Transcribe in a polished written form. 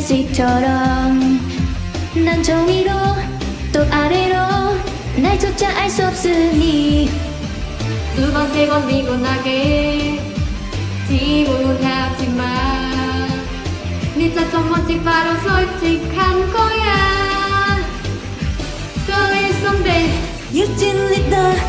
간식처럼 난 저 위로 또 아래로 날조차 알 수 없으니 두 번 세 번 미곤하게 지문하지만 네자 첫 번째 바로 솔직한 거야 또 일성대 유진리다